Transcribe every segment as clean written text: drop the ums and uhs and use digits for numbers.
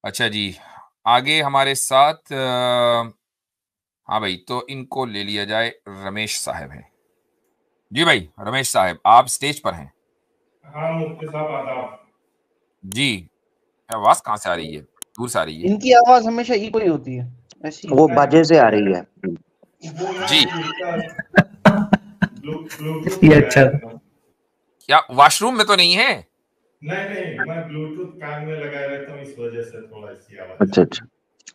अच्छा जी, आगे हमारे साथ हाँ भाई, तो इनको ले लिया जाए। रमेश साहब हैं जी। भाई रमेश साहब, आप स्टेज पर हैं। हाँ मुफ्ती साहब आदाब। जी, आवाज कहाँ से आ रही है? दूर से आ रही है। इनकी आवाज हमेशा इको ही होती है, ऐसी वो है। बाजे से आ रही है। वो ना जी, कि इसका ब्लूटूथ ये अच्छा लगाया था। क्या वॉशरूम में तो नहीं है? नहीं नहीं, मैं ब्लूटूथ कान में लगाए रहता हूँ, इस वजह से थोड़ा सी आवाज अच्छा आती अच्छा,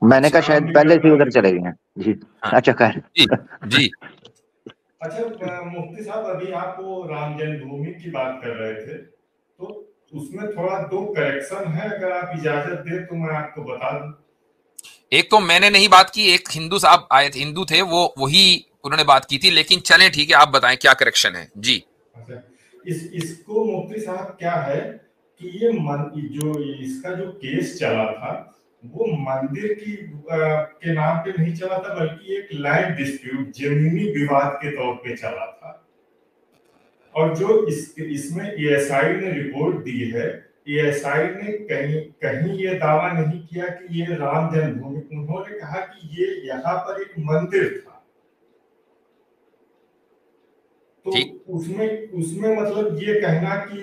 मैंने अच्छा, कहा है। काम शायद भी पहले करना से है उधर मुझे। चले गए हैं जी। हाँ अच्छा खैर। जी जी। अच्छा मुफ्ती साहब, अभी आप वो राम जन्मभूमि की बात कर रहे थे, तो उसमें थोड़ा दो करेक्शन है, अगर आप इजाजत दें तो मैं आपको बता दूं। एक तो मैंने नहीं बात की, एक हिंदू साहब आए थे, हिंदू थे वो, वही उन्होंने बात की थी। लेकिन चलें ठीक है, आप बताएं क्या करेक्शन है जी। अच्छा, इसको मुफ्ती साहब क्या है कि जो इसका जो केस चला था, वो मंदिर के नाम पे नहीं चला था, बल्कि एक लैंड डिस्प्यूट, जमीनी विवाद के तौर पे चला था। और जो इसमें एएसआई ने रिपोर्ट दी है, एएसआई ने कहीं कहीं ये दावा नहीं किया कि ये राम जन्मभूमि, उन्होंने कहा कि ये यहाँ पर एक मंदिर था। तो ठीक। उसमें उसमें मतलब ये कहना कि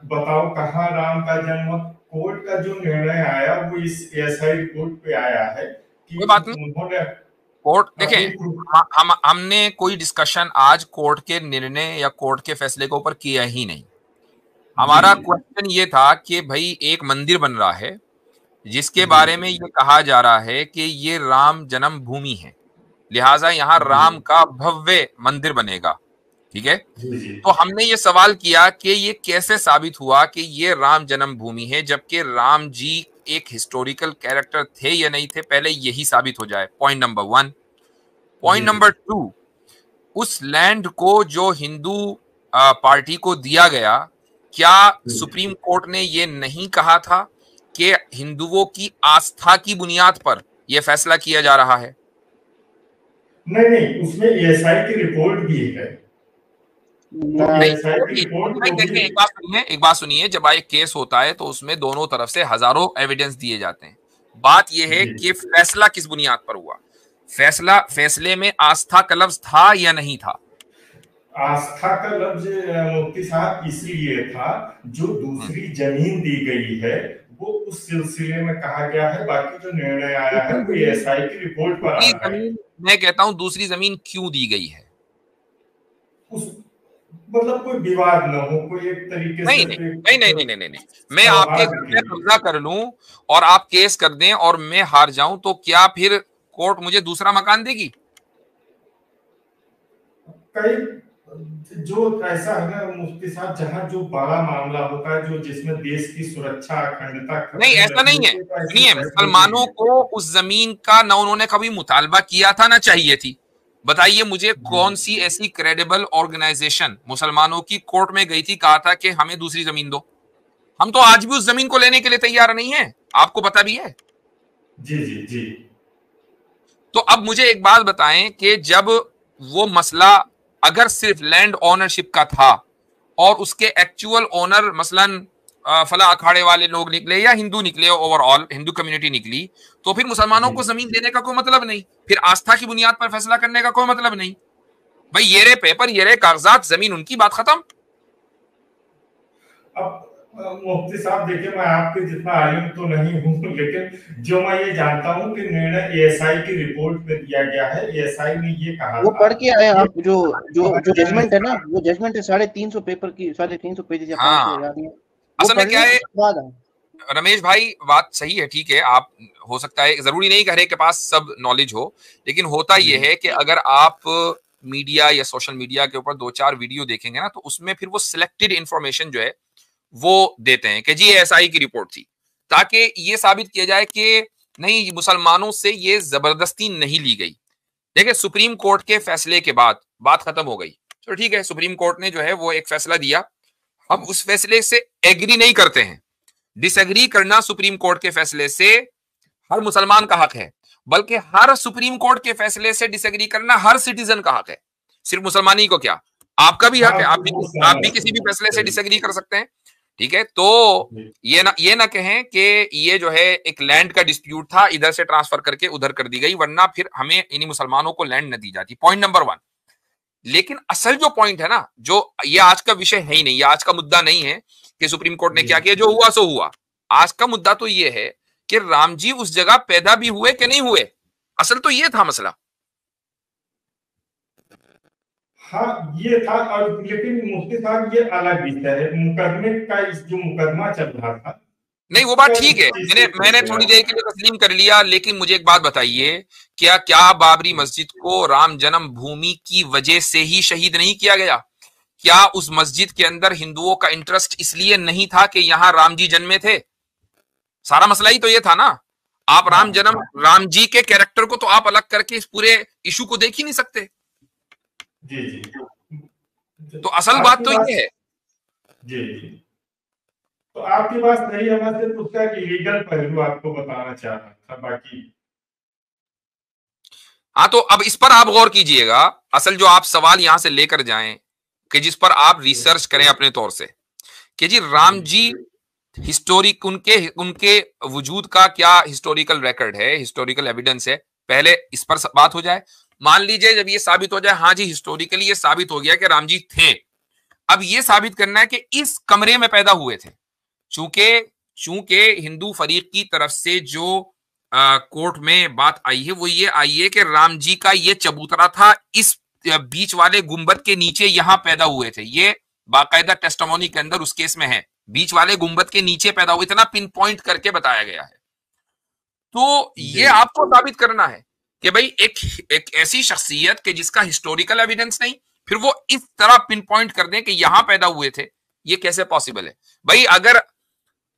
बताओ कहाँ राम का जन्म, कोर्ट का जो निर्णय आया वो इस एएसआई रिपोर्ट पे आया है कोई कि बात नहीं, उन्होंने कोर्ट देखें। अपनी हमने कोई डिस्कशन आज कोर्ट के निर्णय या कोर्ट के फैसले के ऊपर किया ही नहीं। जी हमारा जी क्वेश्चन ये था कि भाई एक मंदिर बन रहा है जिसके जी बारे में ये कहा जा रहा है कि ये राम जन्म भूमि है, लिहाजा यहाँ जी राम का भव्य मंदिर बनेगा। ठीक है। जी जी तो हमने ये सवाल किया कि ये कैसे साबित हुआ कि ये राम जन्म भूमि है, जबकि राम जी एक हिस्टोरिकल कैरेक्टर थे या नहीं थे, पहले यही साबित हो जाए। Point number 1। जी पॉइंट जी नंबर 2, उस लैंड को जो हिंदू पार्टी को दिया गया, क्या सुप्रीम कोर्ट ने ये नहीं कहा था कि हिंदुओं की आस्था की बुनियाद पर यह फैसला किया जा रहा है? नहीं नहीं, उसमें एएसआई की रिपोर्ट भी है। वो नहीं, एएसआई वो की भी वो रिपोर्ट भी भाई को भी। देखें, एक बात सुनिए, जब एक केस होता है तो उसमें दोनों तरफ से हजारों एविडेंस दिए जाते हैं। बात यह है जी, कि फैसला किस बुनियाद पर हुआ। फैसले में आस्था का लफ्ज था या नहीं था? आस्था का लफ्ज मुफ्ती साहब इसलिए था, जो हम्म। दूसरी जमीन दी गई है वो उस सिलसिले में कहा गया है, बाकी जो निर्णय आया है दूसरी वो जमीन एएसआई की रिपोर्ट पर दूसरी आधारित जमीन मैं कहता हूं, दूसरी जमीन क्यों दी गई है? है। उस मतलब कोई विवाद न हो, कोई एक तरीके नहीं से नहीं नहीं नहीं नहीं एक नहीं नहीं नहीं। मैं आपके घर सौहार्द के पे लिए। कब्जा कर लूं और आप केस कर दें और मैं हार जाऊं, तो क्या फिर कोर्ट मुझे दूसरा मकान देगी? कई जो ऐसा है ना मुफ्ती साहब, जहां जो बड़ा मामला होता है, जो जिसमें देश की सुरक्षा अखंडता नहीं, खतरे में ऐसा रहती नहीं है। है, तो ऐसे सुनिए, फैसले भी मुसलमानों लिए। को उस जमीन का ना उन्होंने कभी मुतालबा किया था ना चाहिए थी। बताइए मुझे, जी कौन सी ऐसी क्रेडिबल ऑर्गेनाइजेशन मुसलमानों की कोर्ट में गई थी, कहा था कि हमें दूसरी जमीन दो? हम तो आज भी उस जमीन को लेने के लिए तैयार नहीं है, आपको पता भी है। जी जी जी तो अब मुझे एक बात बताएं कि जब वो मसला अगर सिर्फ लैंड ओनरशिप का था और उसके एक्चुअल ओनर मसलन फला अखाड़े वाले लोग निकले या हिंदू निकले, ओवरऑल हिंदू कम्युनिटी निकली, तो फिर मुसलमानों जी। को जमीन देने का कोई मतलब नहीं, फिर आस्था की बुनियाद पर फैसला करने का कोई मतलब नहीं। भाई ये रे पेपर, ये रे कागजात, जमीन उनकी, बात खत्म। अब मुफ्ती साहब देखिए, मैं आपके जितना आलिम तो नहीं हूँ, लेकिन जो मैं ये जानता हूँ कि निर्णय एएसआई की रिपोर्ट में दिया गया है। एएसआई ने ये कहा वो था पढ़ के आए कि आप? जो जो जो जजमेंट है ना, निष्काम। वो जजमेंट है 350 पेपर की, 350 पेजेस या 500, हाँ, याद नहीं है। वो असल में पढ़ क्या लें है उसके बाद आए। रमेश भाई, बात सही है, ठीक है। आप, हो सकता है, जरूरी नहीं करे के पास सब नॉलेज हो, लेकिन होता जी यह है कि अगर आप मीडिया या सोशल मीडिया के ऊपर 2-4 वीडियो देखेंगे ना, तो उसमें फिर वो सिलेक्टेड इंफॉर्मेशन जो है वो देते हैं कि जी एएसआई की रिपोर्ट थी, ताकि ये साबित किया जाए कि नहीं, मुसलमानों से ये जबरदस्ती नहीं ली गई। देखिए, सुप्रीम कोर्ट के फैसले के बाद बात खत्म हो गई। तो ठीक है, सुप्रीम कोर्ट ने जो है वो एक फैसला दिया, हम उस फैसले से एग्री नहीं करते हैं। डिसएग्री करना सुप्रीम कोर्ट के फैसले से हर मुसलमान का हक है, बल्कि हर सुप्रीम कोर्ट के फैसले से डिसएग्री करना हर सिटीजन का हक है। सिर्फ मुसलमान ही को क्या, आपका भी हक हाँ, है, वो आप भी सहमत किसी भी हूँ, फैसले से सही। डिसएग्री कर सकते हैं। ठीक है, तो ये ना कहें कि ये जो है एक लैंड का डिस्प्यूट था, इधर से ट्रांसफर करके उधर कर दी गई, वरना फिर हमें इन्हीं मुसलमानों को लैंड न दी जाती। Point number 1। लेकिन असल जो पॉइंट है ना, जो ये आज का विषय है ही नहीं, ये आज का मुद्दा नहीं है कि सुप्रीम कोर्ट ने क्या किया, जो हुआ सो हुआ। आज का मुद्दा तो ये है कि राम जी उस जगह पैदा भी हुए कि नहीं हुए, असल तो ये था मसला। हाँ ये था, और लेकिन मुफ्ती साहब ये अलग विषय है, मुकदमे का जो मुकदमा चल रहा था। नहीं वो बात ठीक है, मैंने थोड़ी देर के लिए तस्लीम कर लिया, लेकिन मुझे एक बात बताइए, क्या बाबरी मस्जिद को राम जन्म भूमि की वजह से ही शहीद नहीं किया गया? क्या उस मस्जिद के अंदर हिंदुओं का इंटरेस्ट इसलिए नहीं था कि यहां राम जी जन्मे थे? सारा मसला ही तो ये था ना। आप राम जी के कैरेक्टर को तो आप अलग करके इस पूरे इशू को देख ही नहीं सकते। जी तो असल बात तो ये है। जी तो आपकी बात सही है, मैं सिर्फ उसका एक लीगल पहलू आपको बताना चाह रहा था, बाकी हाँ, तो अब इस पर आप गौर कीजिएगा। असल जो आप सवाल यहां से लेकर जाएं कि जिस पर आप रिसर्च करें अपने तौर से कि जी राम जी हिस्टोरिक उनके वजूद का क्या हिस्टोरिकल रिकॉर्ड है, हिस्टोरिकल एविडेंस है, पहले इस पर बात हो जाए। मान लीजिए जब ये साबित हो जाए, हाँ जी हिस्टोरिकली ये साबित हो गया कि राम जी थे, अब ये साबित करना है कि इस कमरे में पैदा हुए थे। चूंकि हिंदू फरीक की तरफ से जो कोर्ट में बात आई है वो ये आई है कि राम जी का ये चबूतरा था, इस बीच वाले गुंबद के नीचे यहां पैदा हुए थे। ये बाकायदा टेस्टिमोनी के अंदर उस केस में है, बीच वाले गुंबद के नीचे पैदा हुए, इतना पिन पॉइंट करके बताया गया है। तो ये आपको साबित करना है कि भाई एक ऐसी शख्सियत के जिसका हिस्टोरिकल एविडेंस नहीं, फिर वो इस तरह पिन पॉइंट कर दें कि यहां पैदा हुए थे, ये कैसे पॉसिबल है? भाई अगर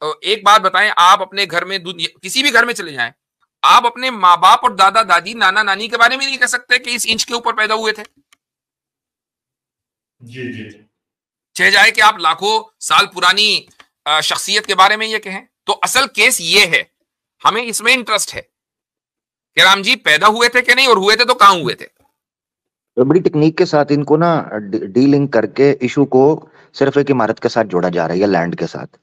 एक बात बताएं, आप अपने घर में किसी भी घर में चले जाएं, आप अपने माँ बाप और दादा दादी नाना नानी के बारे में नहीं कह सकते कि इस इंच के ऊपर पैदा हुए थे। जी चाहे जाए कि आप लाखों साल पुरानी शख्सियत के बारे में ये कहें। तो असल केस ये है, हमें इसमें इंटरेस्ट है कि राम जी पैदा हुए थे कि नहीं, और हुए थे तो कहां हुए थे। तो बड़ी टेक्निक के साथ इनको ना डीलिंग करके इशू को सिर्फ एक इमारत के साथ जोड़ा जा रहा है, लैंड के साथ।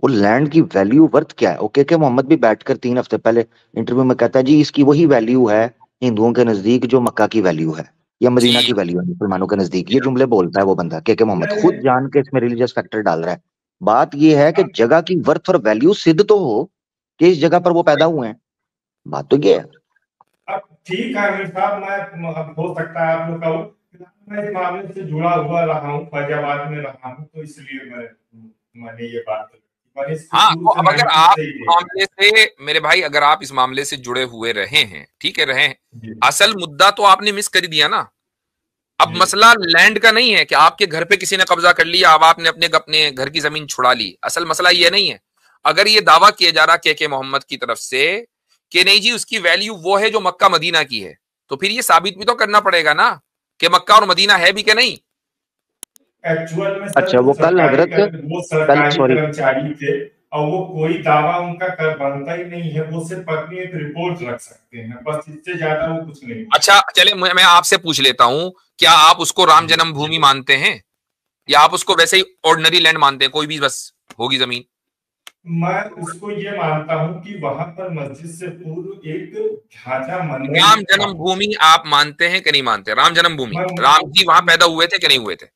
वो लैंड की वैल्यू वर्थ क्या है? ओके के मोहम्मद भी बैठकर 3 हफ्ते पहले इंटरव्यू में कहता है जी इसकी वही वैल्यू है हिंदुओं के नजदीक जो मक्का की वैल्यू है या मदीना की वैल्यू है मुसलमानों के नजदीक। ये जुमले बोलता है वो बंदा के मोहम्मद, खुद जान के इसमें रिलीजियस फैक्टर डाल रहा है। बात ये है कि जगह की वर्थ और वैल्यू सिद्ध तो हो कि इस जगह पर वो पैदा हुए हैं। बात तो ये है। अब ठीक है अमीर साहब, मैं अब हो सकता है आप लोग का मैं इस मामले से जुड़ा हुआ रहा हूँ, फैजाबाद में रहा हूँ, तो इसलिए मैंने ये बात। हाँ, तो अब अगर आप इस मामले से मेरे भाई, अगर आप इस मामले से जुड़े हुए रहे हैं, ठीक है रहे, असल मुद्दा तो आपने मिस कर दिया ना। अब मसला लैंड का नहीं है कि आपके घर पे किसी ने कब्जा कर लिया, अब आपने अपने घर की जमीन छुड़ा ली। असल मसला ये नहीं है। अगर ये दावा किया जा रहा के मोहम्मद की तरफ से कि नहीं जी उसकी वैल्यू वो है जो मक्का मदीना की है, तो फिर ये साबित भी तो करना पड़ेगा ना कि मक्का और मदीना है भी कि नहीं। एक्चुअल में अच्छा, वो कल हजरत वो सरकारी कर्मचारी थे और वो कोई दावा उनका बनता ही नहीं है, वो सिर्फ अपनी एक रिपोर्ट रख सकते हैं, बस इससे ज्यादा वो कुछ नहीं। अच्छा चले, मैं आपसे पूछ लेता हूं, क्या आप उसको राम जन्मभूमि मानते हैं या आप उसको वैसे ही ऑर्डिनरी लैंड मानते हैं, कोई भी बस होगी जमीन? मैं उसको ये मानता हूं कि वहां पर मस्जिद से पूर्व एक ढांचा मंदिर। राम जन्मभूमि आप मानते हैं कि नहीं मानते? राम जन्मभूमि, राम जी वहां पैदा हुए थे कि नहीं हुए थे?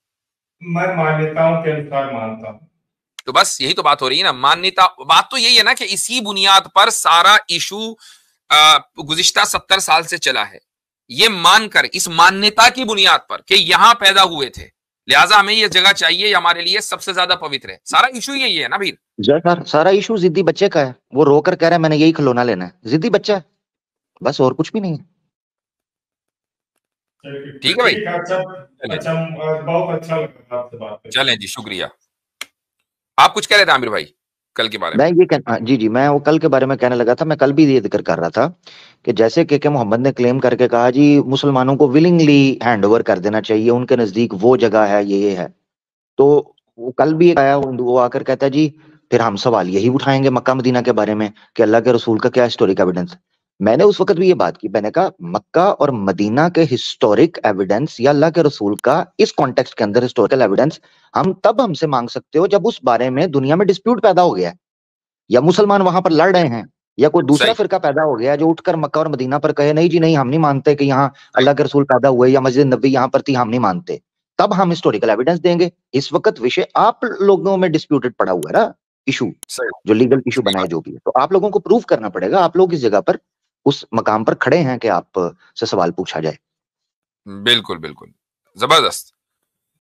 मैं मान्यताओं के अनुसार मानता हूं। तो बस यही तो बात हो रही है ना, मान्यता। बात तो यही है ना कि इसी बुनियाद पर सारा इशू गुज़िश्ता 70 साल से चला है, ये मानकर, इस मान्यता की बुनियाद पर कि यहां पैदा हुए थे, लिहाजा हमें ये जगह चाहिए, हमारे लिए सबसे ज्यादा पवित्र है। सारा इशू यही है ना भीर। सारा इशू जिद्दी बच्चे का है, वो रोकर कह रहा है मैंने यही खिलौना लेना है, जिद्दी बच्चा है बस, और कुछ भी नहीं है। ठीक है भाई, अच्छा बहुत अच्छा लगा आपसे बात करके। चलें जी, शुक्रिया। आप कुछ कह रहे थे आमिर भाई कल के बारे में? मैं ये जी मैं वो कल के बारे में कहने लगा था। मैं कल भी ये जिक्र कर रहा था कि जैसे के मोहम्मद ने क्लेम करके कहा जी मुसलमानों को विलिंगली हैंड ओवर कर देना चाहिए, उनके नजदीक वो जगह है, ये है। तो वो कल भी आया, वो आकर कहता है जी फिर हम सवाल यही उठाएंगे मक्का मदीना के बारे में कि अल्लाह के रसूल का क्या हिस्टोरिक एविडेंस। मैंने उस वक्त भी ये बात की, मैंने कहा मक्का और मदीना के हिस्टोरिक एविडेंस या अल्लाह के रसूल का इस कॉन्टेक्स्ट के अंदर हिस्टोरिकल एविडेंस हम तब हमसे मांग सकते हो जब उस बारे में दुनिया में डिस्प्यूट पैदा हो गया है, या मुसलमान वहां पर लड़ रहे हैं, या कोई दूसरा सही। फिरका पैदा हो गया जो उठकर मक्का और मदीना पर कहे नहीं जी नहीं हम नहीं मानते कि यहाँ अल्लाह के रसूल पैदा हुए या मस्जिद नबी यहाँ पर थी, हम नहीं मानते, तब हम हिस्टोरिकल एविडेंस देंगे। इस वक्त विषय आप लोगों में डिस्प्यूटेड पड़ा हुआ है ना, इशू सही। जो लीगल इशू सही बनाए बात। जो भी है, तो आप लोगों को प्रूव करना पड़ेगा, आप लोग इस जगह पर उस मकाम पर खड़े हैं कि आप से सवाल पूछा जाए। बिल्कुल बिल्कुल, जबरदस्त।